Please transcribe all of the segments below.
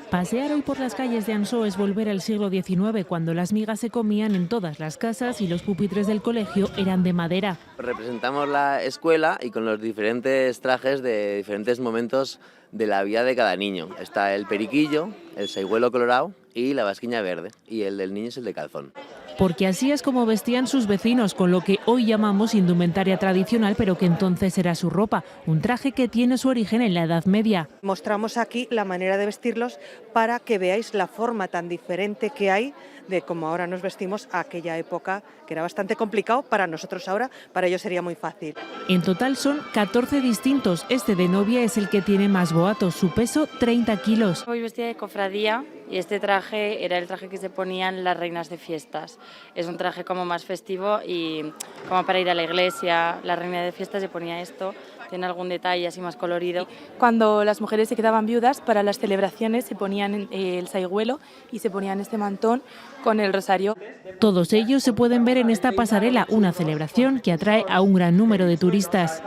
Pasear hoy por las calles de Ansó es volver al siglo XIX, cuando las migas se comían en todas las casas y los pupitres del colegio eran de madera. Representamos la escuela y con los diferentes trajes de diferentes momentos de la vida de cada niño. Está el periquillo, el saigüelo colorado y la basquiña verde, y el del niño es el de calzón. Porque así es como vestían sus vecinos, con lo que hoy llamamos indumentaria tradicional, pero que entonces era su ropa, un traje que tiene su origen en la Edad Media. Mostramos aquí la manera de vestirlos para que veáis la forma tan diferente que hay de cómo ahora nos vestimos a aquella época, que era bastante complicado para nosotros ahora, para ellos sería muy fácil. En total son 14 distintos, este de novia es el que tiene más boatos, su peso 30 kilos. Voy vestida de cofradía y este traje era el traje que se ponían las reinas de fiestas. Es un traje como más festivo y como para ir a la iglesia, la reina de fiestas se ponía esto, tiene algún detalle así más colorido. Cuando las mujeres se quedaban viudas, para las celebraciones se ponían el saigüelo y se ponían este mantón con el rosario. Todos ellos se pueden ver en esta pasarela, una celebración que atrae a un gran número de turistas.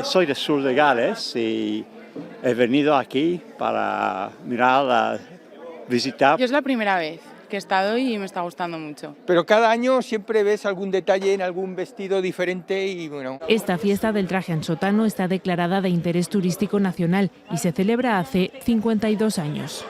Soy del sur de Gales y he venido aquí para mirar, visitar. Yo es la primera vez que he estado y me está gustando mucho. Pero cada año siempre ves algún detalle en algún vestido diferente y bueno. Esta fiesta del traje ansotano está declarada de interés turístico nacional y se celebra hace 52 años.